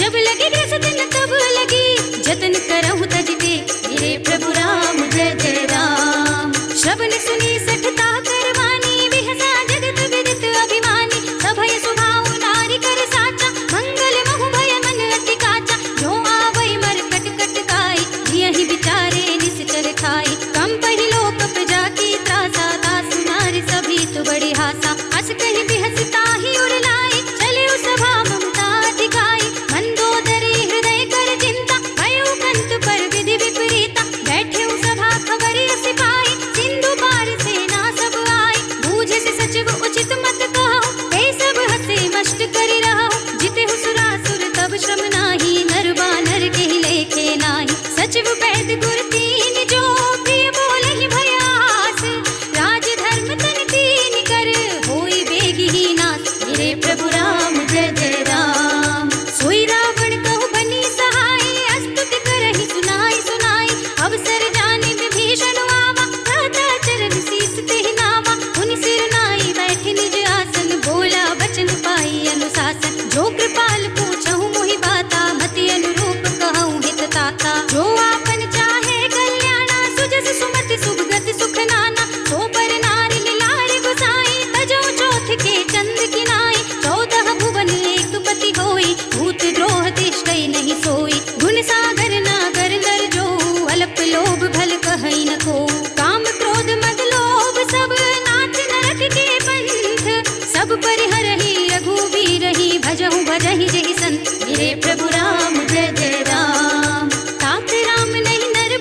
जब लगी ग्रस दिन तब लगी, जतन करहु तज टेक। मेरे प्रभु राम जय जय राम। श्रवण सुनी सठता करवानी, बिहसा जगत विदित अभिमानी। सभय सुभाव नारी कर साचा, मंगल महु भय मन अति काचा। जो आवै मर कट कट काई, जियहि विचारे निश्चर खाई। कंपहि लोक प्रजा की त्रासा, तासु नारी सभी तु बड़ी हासा। हस कहि बिहस ताहि उर लाई, चले सभा ममता दिखाई। मंदोदरी हृदय कर चिंता, भयउ कंत पर विधि विपरीता। बैठे सभा खबर अस पाई, सिंधु पार सेना सब आई। बूझे से सचिव उचित मत कहु, ते सब हसे मष्ट करि रहु। जितेहु सुरासुर तब श्रम नाही, नर बानर केहि लेखे नाही। सचिव वैद गुर तीन जो, प्रिय बोलहि भयास। राज धर्म तन तीन कर, होई बेगी ही नास। मेरे प्रभु राम जय जय राम। सोई रावण कहु बनी सहाय, अस्तुति करहि सुनाई सुनाई। अवसर जानि विभीषण आवा, भ्राता चरण शीस तेहि नावा। उनि सिर नाई बैठे निज आसन, बोला वचन पाई अनुशासन। जो कृपाल पूछहु मोहि बाता, मति अनुरूप कहूँ हित ताता। जो आपन चाहे कल्याणा, सुजस सुमति सुभगति सुख नाना। सो पर नारी लारि गुसाई, तजौ चौथ के चंद किनाई। 14 भुवन एक पति होई, भूत द्रोह तिष्ठै नहीं सोई। गुण सागर नागर नर जो, अल्प लोभ भल कहै न को। काम क्रोध मद लोभ सब, नाथ नरक के पंथ। सब परिहरहि रघुवीरहि, भजहु भजहि जेहि संत। मेरे प्रभु राम जय जय राम। तात राम नहीं नर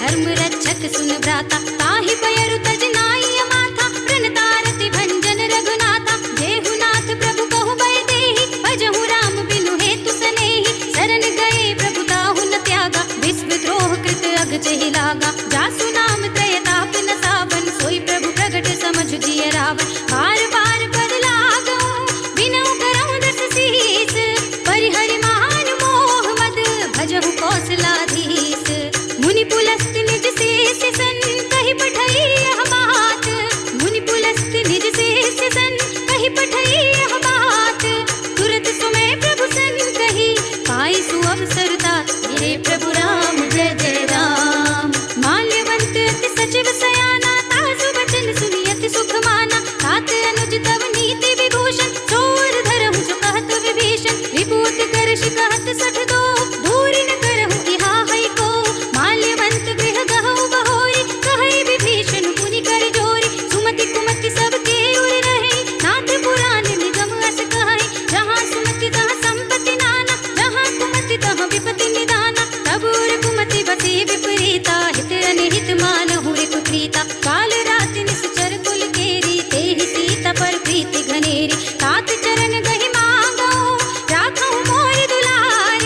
धर्म रक्षक सुन भ्राता, ताहि पयरु तज नाई माथा, प्रणतारति भंजन रघुनाथा। जेहुनाथ प्रभु कहु बय देहि, भजहु राम बिनु हेतु सनेहि। शरण गए प्रभु ताहु न त्यागा, विश्व द्रोह कृत अघ चहि लागा। जासु नाम त्रय ताप न सावन, सोई प्रभु प्रगट समझ जिय रावण। बार बार पद लागऊं, बिनऊ करऊं दस सीस, परिहरि मान मोह मद, भजहु कौशलाधीश। मुनि पुलस्त निज शेष सन, कहि पठई यह बात। मुनि पुलस्त निज शेष सन, कहि पठई यह बात। तुरत सुमय प्रभु सन कही, पाई सुअवसर तात। हे प्रभु राम जय जय राम। माल्यवंत अति सचिव सयाना, तासु वचन सुनि अति सुख माना। तात अनुज तव नीति विभूषण, चोर धरहु जो कहत विभीषण। विभूति करश कहत सठ दो, दूरि न करहु इहा है को। माल्यवंत गृह गहु बहोरी, कहई विभीषण पुनि कर जोरी। सुमति कुमति सबके उर रहे, नाथ पुराण निगम अस कहई। जहाँ सुमति तहाँ संपत्ति नाना, जहाँ कुमति तहाँ विपत्ति निदाना। तब उर कुमति बसे विपरीता, हित अनहित मानहु रिपु प्रीता। काल राति निश्चर कुल केरी, तेहि सीता पर प्रीति घनेरी। तात चरण गहि मांगो, राखहु मोर दुलार।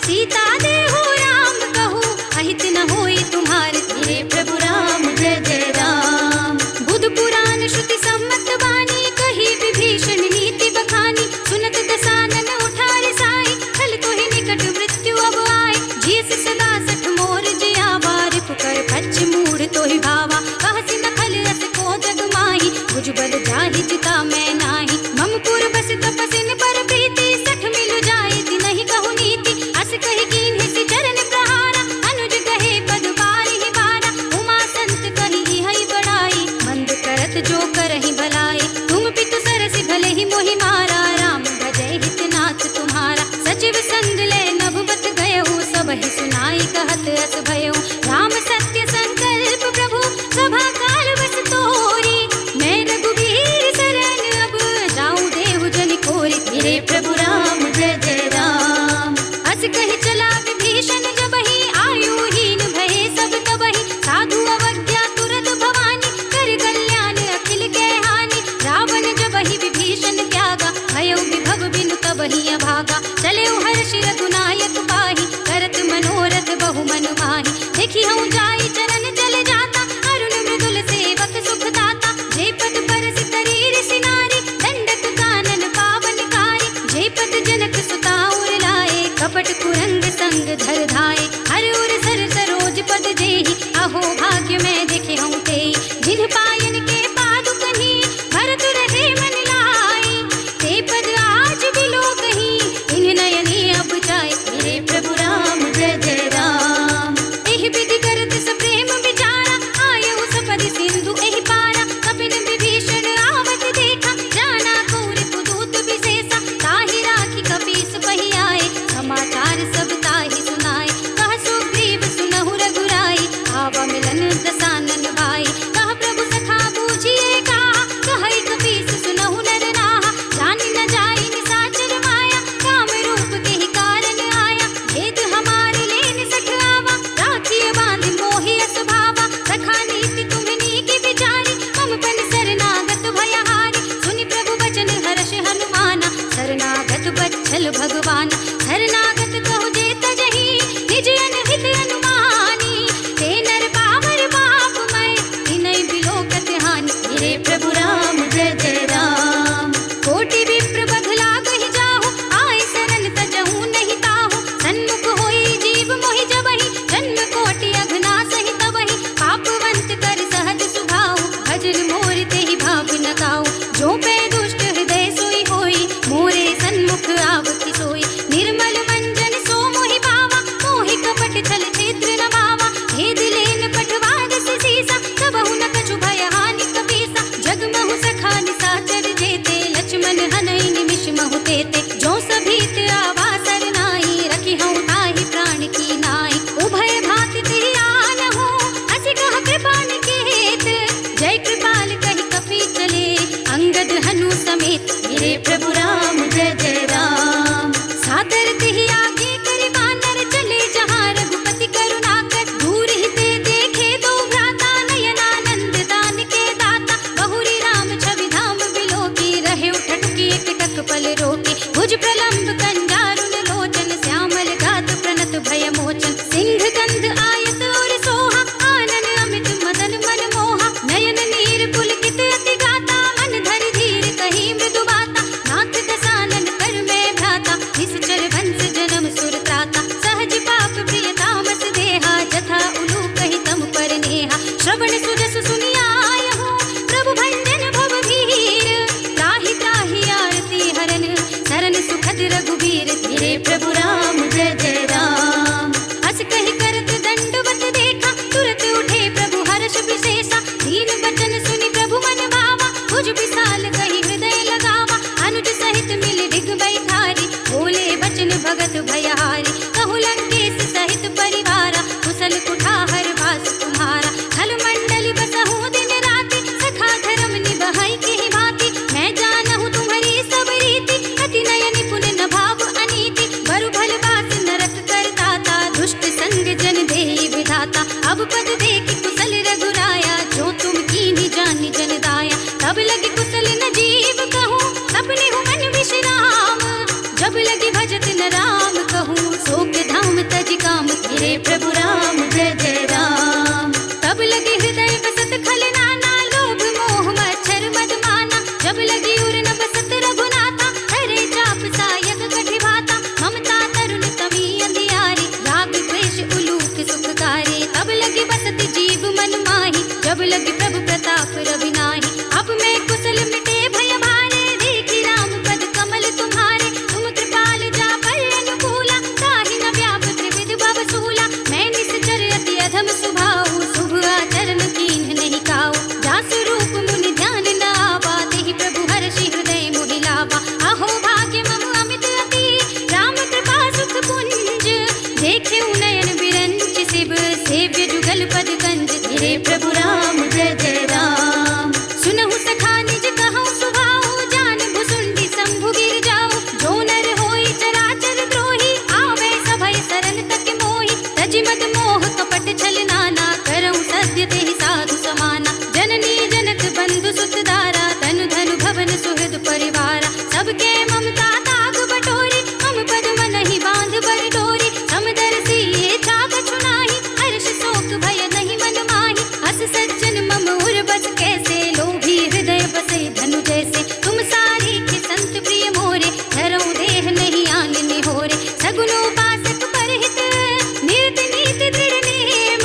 सीता देहु राम कहू, अहित न होई तुम्हार। हे प्रभु राम जय जय राम। बुध पुराण श्रुति सम्मत वाणी, कही विभीषण नीति बखानी। सुनत दसानन उठारे साई, खल तोहि निकट मृत्यु अब आए। जियस सदा सठ मोर जियावा, रिपुकर फच मूढ़ तोहि भावा। कहसि न खल रस को जग माही, भुजबल जाहि जिता मैं नाही। मम पुर बस तपसिन पर प्रीति, सठ मिलु जाए तिनहि कहु नीति। अस कहि कीन्हि चरण प्रहारा, अनुज कहे पद बारिहि बारा। उमा संत कहि इहै बड़ाई, मंद करत जो करहि भलाई। तुम पितु सरसि भले ही मोहि मारा, राम भजै हित नाथ तुम्हारा। सचिव संग ले नभुबत गयहु, सबहि सुनाई कहत अस भयउ। राम सत्य संकल्प प्रभु, सभा काल बस तोरी। मैं रघुबीर शरण अब, जाऊं देहु जनि खोरी। हे प्रभु राम जय जय राम। अस कहि चला विभीषण जबहि, आयुहीन भये सब तबहि। साधु अवज्ञा तुरत भवानी, कर कल्याण अखिल के हानि। रावण जबहि विभीषण त्यागा, भयउ विभव बिनु तबहि अभागा। चलेउ हर्षि रघुनायक पाहि, करत मनोरथ बहु मन माहि। देखि हूँ जाई चरण चल जाता, अरुण मृदुल सेवक सुख दाता। जे पद परस करी ऋषि नारी, दंडक कानन पावनकारी। जे पद जनक सुता उर लाए, कपट कुरंग संग धर धाये। हर उर सर सरोज पद जेहि, अहो भाग्य मैं देखे हूँ तेई। जिन पायन के पादुकहि, भरत रहे मन लाई। ते पद आज बिलो कहीं, इन नयनी अब जाए। हे प्रभु राम जय जय राम। एहि विधि करत सप्रेम विचारा, आयहु सपदि सिंधु एहि पारा। कपिन विभीषण आवत देखा, जाना कौर पुदूत विशेषा। ताहि राखी कपीस पहि आए, समाचार सब ताहि सुनाए। कह सुग्रीव सुनहु रघुराई, आवा मिलन भगत भयहारी। कहु लंकेश सहित परिवारा, कुशल कुठार वास तुम्हारा। खल मंडल बसहु दिन राति, सखा धर्म निबहै केहि भांति। मैं जानहु तुम्हारी सब रीति, अति नय निपुण न भाव अनीति। बरु भल बास नरक करताता, दुष्ट संग जन देहि विधाता। अब पद देखि कुशल रघुराया, जो तुम कीन्ही जानि जन दाया। तब लगे कुशल न जीव कहूँ, सपने हो मन विश्राम। जब लगे भजत न राम कहूँ, शोक धाम तज काम। तेरे प्रभु राम जय जय राम। तब लगे हृदय बसत खल नाना, लोभ मोह मच्छर मद माना। जब लगी उर न बसत रघुनाथा, हरे चाप सायक कठि भाता। ममता तरुण तमी अंधियारी, राग द्वेष उलूक सुखकारी। तब लगी बसत जीव मन माही, जब लगी प्रभु प्रताप रवि नाही। अब मैं कुशल मिटे भय भारे, देखी राम पद कमल तुम्हारे। तुम कृपाल जा पर अनुकूला, ताहि न व्याप त्रिविध भव सूला। मैं निश्चर अति अधम स्वभाव, शुभ आचरण कीन्ह नहीं काऊ। जासु रूप मुनि ध्यान न आवा, तेहि प्रभु हर्षि हृदय मोहि लावा। अहो भाग्य मम अमित अति, राम कृपा सुख पुंज। देखे नयन बिरंच शिव, सेव्य जुगल पद कंज। तेरे प्रभु राम जय जय राम। सुनहु सखा निज कहूँ सुभाऊ, जान भुसुंडी शंभु गिर जाऊ। जो नर होई चराचर द्रोही, आवे सभय सरन तक मोहि। तज मद मोह कपट छल नाना, करऊँ सत्य तेहि साधु समाना। जननी जनक बंधु सुत दारा, तनु धनु भवन सुहृद परिवारा। सबके ममता ताग बटोरी, मम पद मनहि बांध बर डोरी। समदर्शी ये छाग छुनाहि, हर्ष शोक भय नहीं मन माहि। हस सज्जन मम उर बस कैसे, लोभी हृदय बसे धनु जैसे। तुम सारी के संत प्रिय मोरे, धरऊँ देह नहीं आन निहोरे। सगुनोपासक परहित, नियत नीति दृढ़ नेम।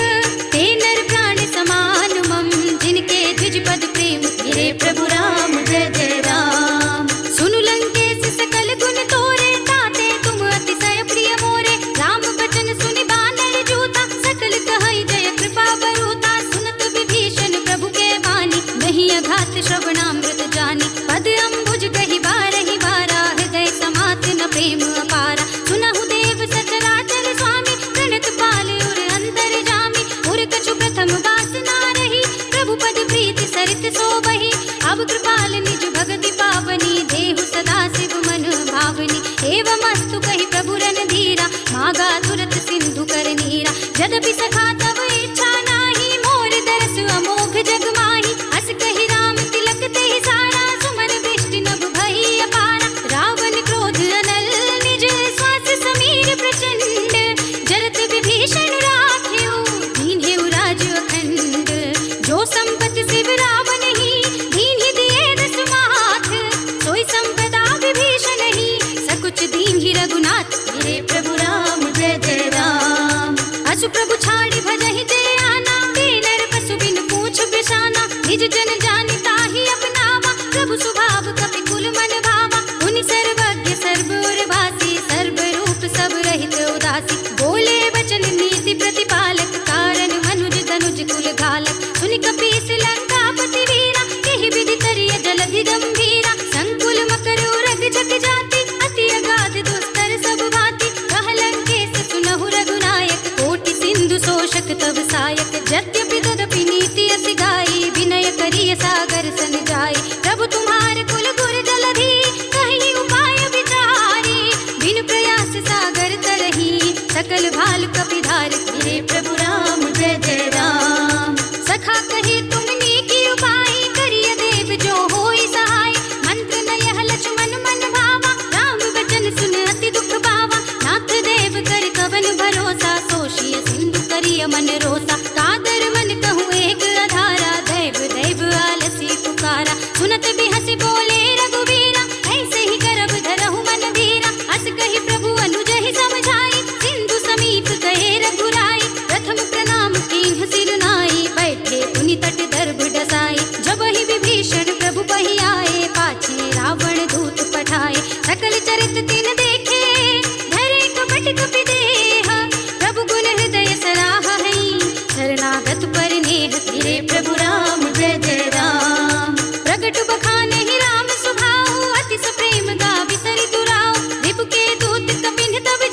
ते नर प्राण समान मम, जिनके द्विज पद प्रेम। तेरे प्रभु राम जय जय राम। सुनु लंकेश सकल गुण तोरे, ताते तुम अतिशय प्रिय मोरे। राम बचन सुनि बानर जूता, सकल कहै जय कृपा बरूता। सुनत विभीषण प्रभु के बानी, नहीं अघात श्रवणामृत जानी। पद अम्बुज कहि बारहि बारा, हृदय समात न प्रेम अपारा। सुनहु देव सचराचर स्वामी, प्रणत पाल उर अंतर जामी। उर कछु प्रथम वासना रही, प्रभु पद प्रीति सरित सोबहि। अब कृपाल निज भगति पावनी, देहु सदा शिव मन भावनी। एवमस्तु कहि प्रभु रणधीरा, मागा तुरत सिंधु कर नीरा। यद्यपि सखा तब इच्छा नाही, मोर दरस अमोघ जग माही। हस कहि राम तिलक तेहि सारा, सुमन वृष्टि नभ भई अपारा। रावण क्रोध अनल निज, श्वास समीर प्रचंड। जरत विभीषण राखेउ, दीन्हेउ राज अखंड। जो संपत शिव रावण ही, दीन्हि दिए दस माथ। सोई संपदा विभीषण ही, सकुच दीन्हि रघुनाथ। तेरे प्रभु राम जय जय राम। असु प्रभु छाड़ी भजहि जय आना, नर पशु बिन पूछ बिसाना। निज जन जानि ताहि अपनावा, प्रभु स्वभाव कपि कुल मन भावा। मुनि सर्वज्ञ सर्व उर भासी, सर्व रूप सब रहित उदासी। बोले वचन नीति प्रतिपालक, कारण मनुज तनुज कुल घालक। सुनि कपीस लंकापति वीरा, एहि विधि करिय जलधि गंभीरा। संकुल मकर उरग जग जाति, अति अगाध दुस्तर सब भांति। कह लंकेश सुनहु रघुनायक, कोटि सिंधु शोषक तव सायक। यद्यपि तदपि नीति असि गाई, विनय करिय सागर सन जाई। प्रभु तुम्हार कुल गुर जलधि, कहीं उपाय विचारी। बिन प्रयास सागर तरही, सकल भाल कपिधार। तेरे प्रभु राम जय जय राम। सखा कही तुमने की उपाय, करिय देव जो होई सहाय। मंत्र नयह लक्ष्मण मन भावा, राम वचन सुन अति दुख पावा। नाथ देव कर कवन भरोसा, सोषिय सिंधु करिय मन रोसा। कादर मन कहूँ एक अधारा, दैव दैव आलसी पुकारा। सुनत भी हंसी बोले रघुवीरा, ऐसे ही करब धरहु मन धीरा। हस कही प्रभु अनुज ही समझाई, सिंधु समीप गए रघुराई। प्रथम प्रणाम कीन्ह सिर नाई, बैठे पुनि तट दर्भ डसाई। जब ही विभीषण प्रभु बहि आए, पाछे रावण दूत पठाए। सकल चरित तिन देखे, धरे कपट कपि देह। प्रभु गुण हृदय सराहा हई, शरणागत पर नेह। तेरे प्रभु राम जय जय राम। प्रगट बखाने ही राम स्वभाव, अति सप्रेम गा बिसरि दुराव। रिपु के दूत कपिन तब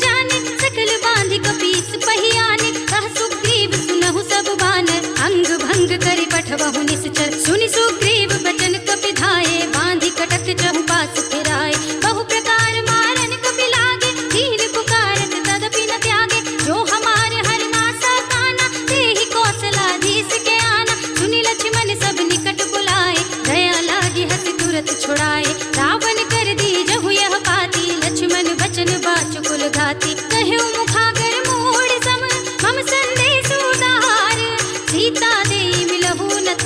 भंग करी पठवहु निश्चर, सुनि सुग्रीव बचन कपि धाये, बांधि कटक चहु पास फिराए। बहु प्रकार मारन कपि लागे, दीन पुकारत तदपि न त्यागे। जो हमारे हर नासा काना, तेहि कौशलाधीश के आना। सुनि लक्ष्मण सब निकट बुलाए, दया लागी हसि तुरत छुड़ाए। रावण कर दी जहु यह पाती, लक्ष्मण बचन बाचुकुल घाती। कह्यो मुखागर मोड़ सम, मम संदेश उदार। सीता दे मिलहु नत,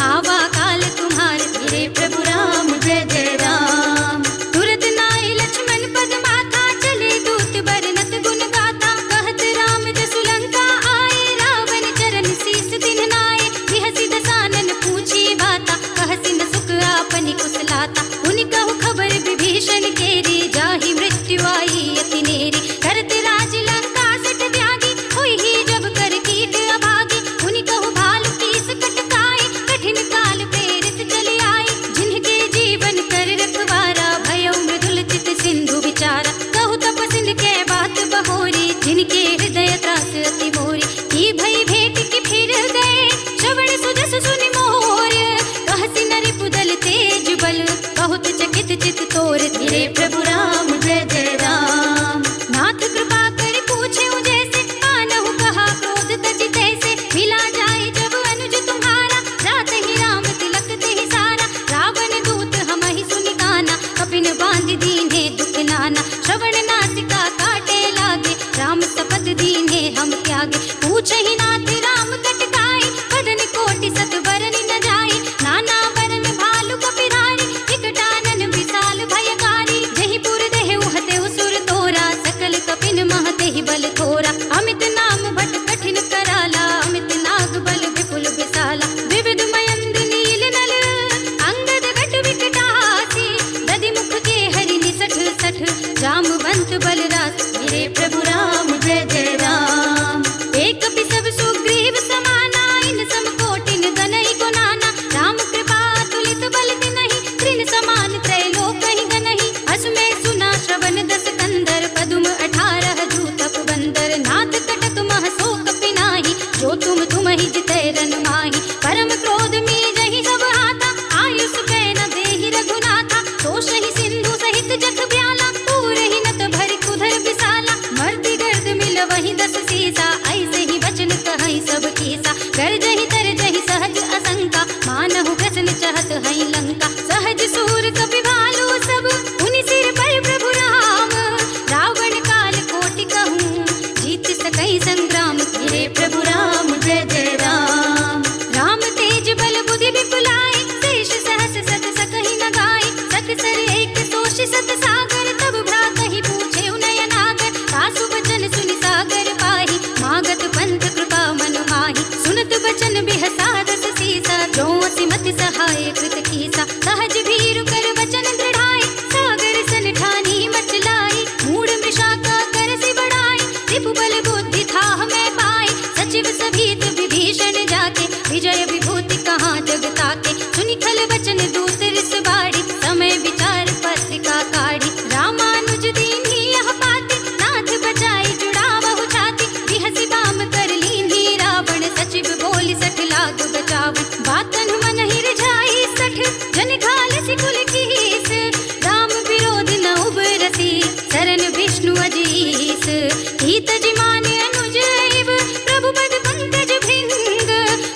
आवा काल तुम्हार। धीरे प्रभु राम जय जय राम। तुरत नाई लक्ष्मण पद माथा, चले दूत बरनत गुण गाथा। कहत राम जसु लंका आए, रावण चरण शीस दिन नाए। बिहसि दसानन पूछी बाता, कहसि न सुख आपनि कुशलाता। उनि कहु खबर विभीषण केरी, जाहि मृत्यु आई अति नेरी। करत राज लंका सठ त्यागी, होई जब कर कीट अभागी। उनि कहु भालु कीस कटकाए, कठिन काल प्रेरित चले आए। जिनके जीवन कर रखवारा, भयउ मृदुल चित सिंधु विचारा। कहु तपसिन के बात बहोरी, जिनके हृदय त्रास अति मोरी। की भई भेंट की फिर गए, श्रवण सुजस सुनि मोर। कहसि नरि पुदल तेज बल, बहुत चकित चित तोर। धीरे प्रभु राम जय जय राम। नाथ कृपा कर पूछे जैसे, कानहु कहा क्रोध तजि तैसे। मिला जाए जब अनुज तुम्हारा, जात ही राम तिलक तेहि सारा। रावण दूत हमहि सुनि काना, कपिन बांधि दीन्हे दुख नाना। श्रवण नासिका काटे लागे, राम शपथ दीन्हे हम त्यागे। पूछहि नाथ राम कटकाए, बदन कोटि सत बरनि न जाए। नाना बरन भालु कपिरारी, विकटानन विशाल भयकारी। जहि पुर देहु हतेउ सुर तोरा, सकल कपिन महतेहि बल थोरा। अमित नाम भट कठिन कराला, अमित नाग बल विपुल विशाला। विविध मयंद नील नल, अंगद गट विकटासी। दधि मुख के हरि निसठ सठ, जामवंत बलरास। मेरे प्रभु राम जय जय राम। एक कपि सब सुग्रीव समाना, इन सम कोटिन गनई गुनाना। राम कृपा तुलित बल तिनहि, तृण समान त्रैलोक ही गनहि। अस में सुना श्रवण दस कंदर, पदुम 18 जूतप बंदर। नाथ कटक मह सो कपि नाही, जो तुम ही जितै रन माही। परम क्रोध में जहि सब हाथा, आयुष कै न देहि रघुनाथा। तोषहि सिंधु सहित जथ ब्याला, पूरहि नत भरि कुधर विशाला। मर्दि गर्द मिल वही 10 सीसा, ऐसे ही वचन कहै सब कीसा। गर्जहि तरजहि सहज असंका, मानहु ग्रसन चहत हई लंका। सहज सूर कपि भालु सब, उनि सिर पर प्रभु राम। रावण काल कोटि कहूँ, जीत सकै संग्राम। धीरे प्रभु राम जय जय राम। राम तेज बल बुद्धि विपुलाए, शेष सहस सत सकहि न गाए। सकसर एक सोष सत सागर, तब भ्रातहि पूछे नयनागर। सासु बचन सुनि सागर पाहि, मागत पंथ कृपा मन माहि। सुनत बचन बिहसा दस सीसा, जो असिमति सहाय कृत कीसा। सहज भीरु कर वचन दृढ़ाए, सागर सन ठानी मचलाई। मूढ़ मृषा का करसि बढ़ाए, रिपु बल बुद्धि थाह में पाए। सचिव सभीत विभीषण जाके, विजय विभूति कहाँ जग ताके। सुनि खल वचन दूत रिस बाड़ी, समय विचार पत्रिका काढ़ी। रामानुज दीन्ही यह पाती, नाथ बचाई जुड़ावहु छाती। बिहसि बाम कर लीन्ही रावण, सचिव बोलि सठ लाग बचावन। बातन मन ही रिझाई सठ, जन घाल सिकुल कीस। राम विरोध न उबरसी, शरण विष्णु अजीस। हित जिमान अनुज एव, प्रभु पद पंकज भृंग।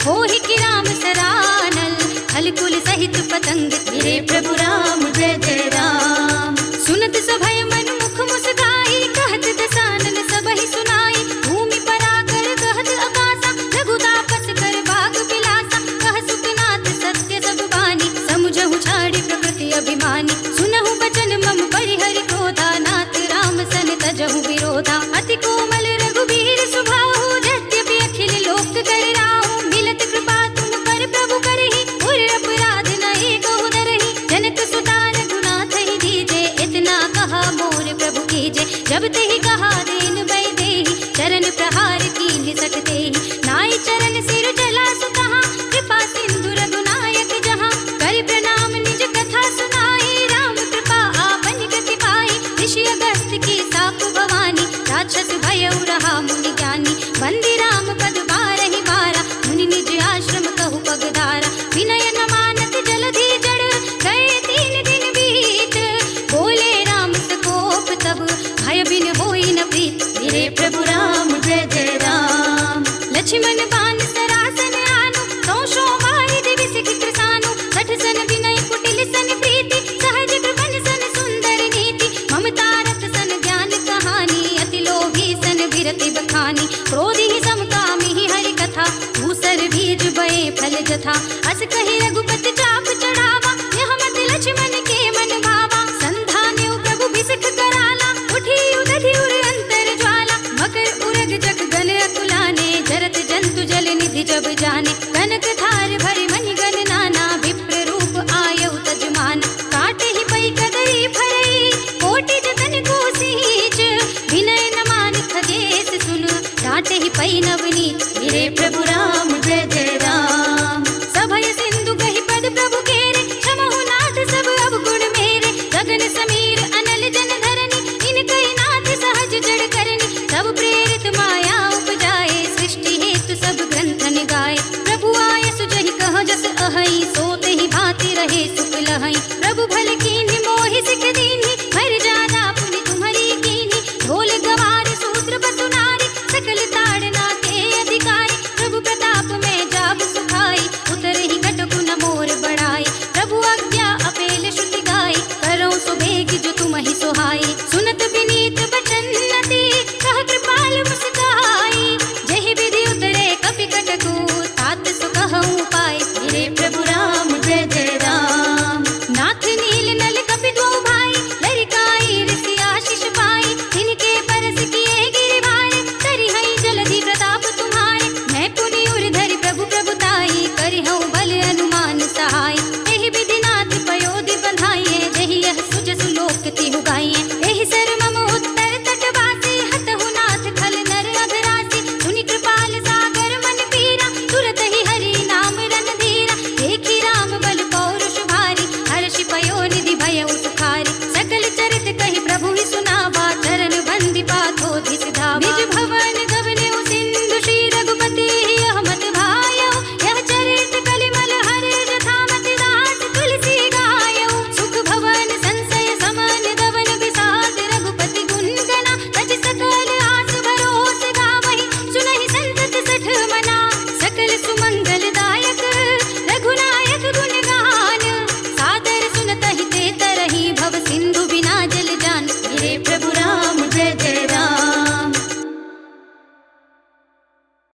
होहि कि राम सरानल, खल कुल सहित पतंग। मेरे प्रभु राम जय जय राम। सुनत सभय मन मुख मुस्काई, कहत दसानन सबहि सुनाई। भूमि पराकर कहत आकाशा, लघु तापस कर बाग बिलासा। कह सुखनाथ सत्य सब बानी, समुझहु छाड़ी प्रकृति अभिमानी। सुनहु बचन मम परिहरि क्रोधा, नाथ राम सन तजहु विरोधा। अति कोमल रघुबीर सुभाहु, यद्यपि अखिल लोक कर राहु। मिलत कृपा तुम कर प्रभु करहि, उर अपराध न एको धरहि। जनक सुता रघुनाथ ही दीजे, इतना कहा मोर प्रभु कीजे। जब तेहि कहा देन भय देहि, चरण प्रहार कीन्हि सठ तेहि। नाई चरण सिर जला सुतहाँ, कृपा सिंधु रघुनायक जहाँ। कर प्रणाम निज कथा सुनाई, राम कृपा आपन गति पाई। ऋषि अगस्त्य की साप भवानी, राक्षस भयउ रहा मुनि ज्ञानी। बंदी राम पद बारहि बारा, मुनि निज आश्रम कहु फल बीज बए फल जथा। अस कहि रघुपति चाप चढ़ावा, यह मत लक्ष्मण के मन भावा। संधान्यो प्रभु बिसख कराला, उठी उदधि उर अंतर ज्वाला। मकर उरग जग गण अकुलाने, जरत जंतु जल निधि जब जाने। कनक थार भरि मनि गण नाना, विप्र रूप आयउ तजमान। काटे ही पै कदरी भरई, कोटि जतन को सींच। विनय न मान खगेश सुन, डांटे ही पै नवनीत। मेरे प्रभु राम जय जय राम। सभय सिंधु कहि पद प्रभु केरे, क्षमहु नाथ सब अवगुण मेरे। गगन समीर अनल जन धरनी, इनकहि नाथ सहज जड़ करनी। तब प्रेरित माया उपजाए, सृष्टि हेतु सब ग्रंथन गाए। प्रभु आय सुजहि कह जस अहै, सोते ही भांति रहे सुख लहै। प्रभु भल कीन्हि मोहि सिख दीन्हि, मर जाना पुनि तुम्हरी कीन्हि। ढोल गवार सूत्र बसु नारी, सकल ताड़ना के अधिकारी। प्रभु प्रताप में जाब सुखाई, उतरहि कटकु न मोर बढ़ाई। प्रभु आज्ञा अपेल श्रुति गाई, करौ सो बेग जो तुमहि सोहाई। सुनत विनीत बचन नति, कह कृपाल मुस्काई। जहि विधि उतरे कपि कटकु, तात सो कहउँ पाए।